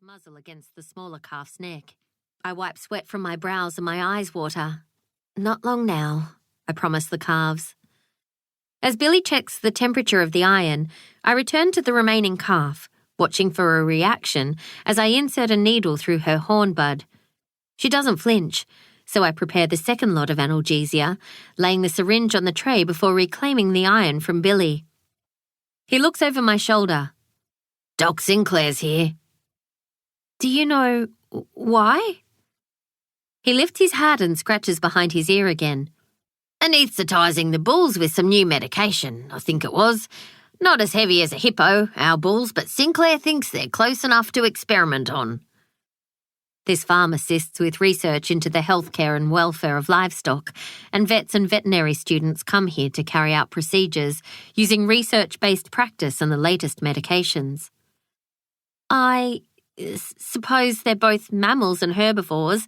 muzzle against the smaller calf's neck. I wipe sweat from my brows and my eyes water. Not long now, I promise the calves. As Billy checks the temperature of the iron, I return to the remaining calf, watching for a reaction as I insert a needle through her horn bud. She doesn't flinch, so I prepare the second lot of analgesia, laying the syringe on the tray before reclaiming the iron from Billy. He looks over my shoulder. "Doc Sinclair's here." "Do you know why?" He lifts his hat and scratches behind his ear again. "Anaesthetising the bulls with some new medication, I think it was. Not as heavy as a hippo, our bulls, but Sinclair thinks they're close enough to experiment on." This farm assists with research into the healthcare and welfare of livestock, and vets and veterinary students come here to carry out procedures using research-based practice and the latest medications. "I suppose they're both mammals and herbivores.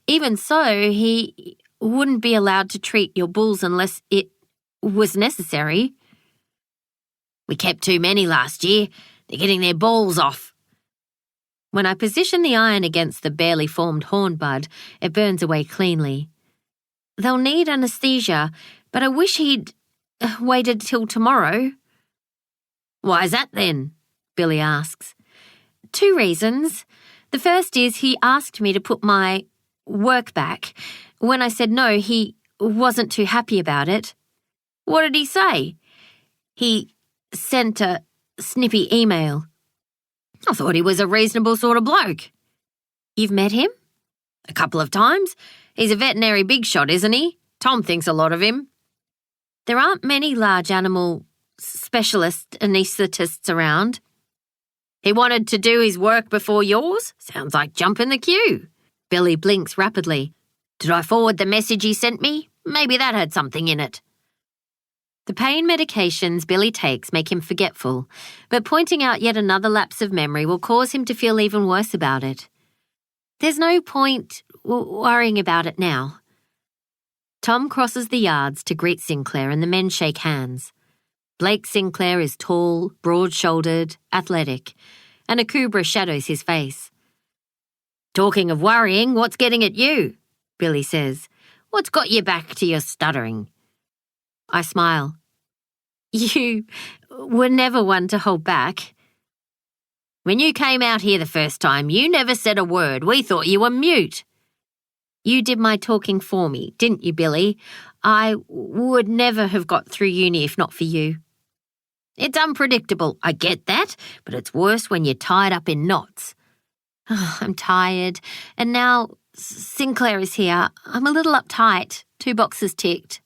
Even so, he wouldn't be allowed to treat your bulls unless it was necessary." "We kept too many last year. They're getting their balls off." When I position the iron against the barely formed horn bud, it burns away cleanly. "They'll need anaesthesia, but I wish he'd waited till tomorrow." "Why's that then?" Billy asks. 2 reasons. The first is he asked me to put my work back. When I said no, he wasn't too happy about it." "What did he say?" "He sent a snippy email." "I thought he was a reasonable sort of bloke." "You've met him?" "A couple of times. He's a veterinary big shot, isn't he? Tom thinks a lot of him." "There aren't many large animal specialist anaesthetists around." "He wanted to do his work before yours? Sounds like jumping the queue." Billy blinks rapidly. "Did I forward the message he sent me? Maybe that had something in it." The pain medications Billy takes make him forgetful, but pointing out yet another lapse of memory will cause him to feel even worse about it. There's no point worrying about it now. Tom crosses the yards to greet Sinclair and the men shake hands. Blake Sinclair is tall, broad-shouldered, athletic, and a cobra shadows his face. "Talking of worrying, what's getting at you?" Billy says. "What's got you back to your stuttering?" I smile. "You were never one to hold back." "When you came out here the first time, you never said a word. We thought you were mute." "You did my talking for me, didn't you, Billy? I would never have got through uni if not for you." "It's unpredictable, I get that, but it's worse when you're tied up in knots." "I'm tired, and now Sinclair is here. I'm a little uptight. 2 boxes ticked."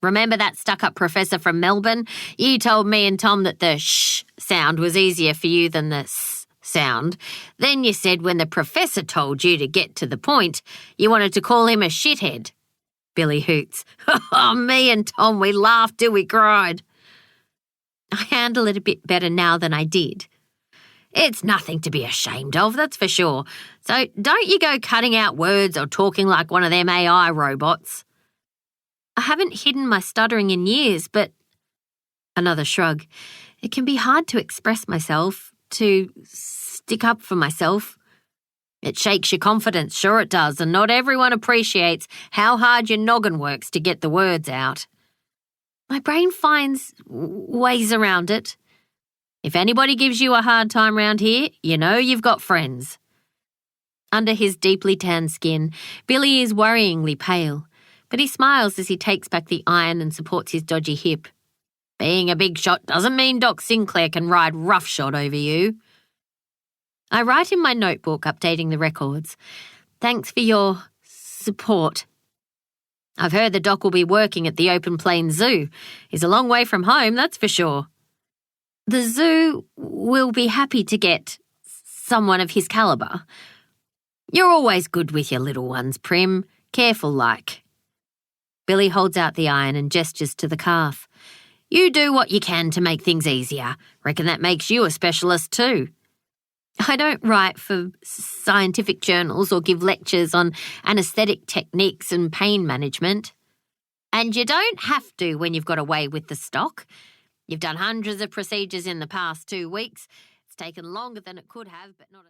"Remember that stuck-up professor from Melbourne? You told me and Tom that the sh sound was easier for you than the s sound. Then you said when the professor told you to get to the point, you wanted to call him a shithead." Billy hoots. "Oh, me and Tom, we laughed till we cried." I handle it a bit better now than I did. "It's nothing to be ashamed of, that's for sure. So don't you go cutting out words or talking like one of them AI robots." "I haven't hidden my stuttering in years, but—" Another shrug. "It can be hard to express myself, to stick up for myself." "It shakes your confidence, sure it does, and not everyone appreciates how hard your noggin works to get the words out." "My brain finds ways around it." "If anybody gives you a hard time round here, you know you've got friends." Under his deeply tanned skin, Billy is worryingly pale, but he smiles as he takes back the iron and supports his dodgy hip. "Being a big shot doesn't mean Doc Sinclair can ride roughshod over you." I write in my notebook, updating the records. "Thanks for your support." "I've heard the doc will be working at the Open Plains Zoo. He's a long way from home, that's for sure." "The zoo will be happy to get someone of his calibre." "You're always good with your little ones, Prim. Careful like." Billy holds out the iron and gestures to the calf. "You do what you can to make things easier. Reckon that makes you a specialist too." I don't write for scientific journals or give lectures on anaesthetic techniques and pain management. And you don't have to when you've got away with the stock. You've done hundreds of procedures in the past 2 weeks. It's taken longer than it could have, but not a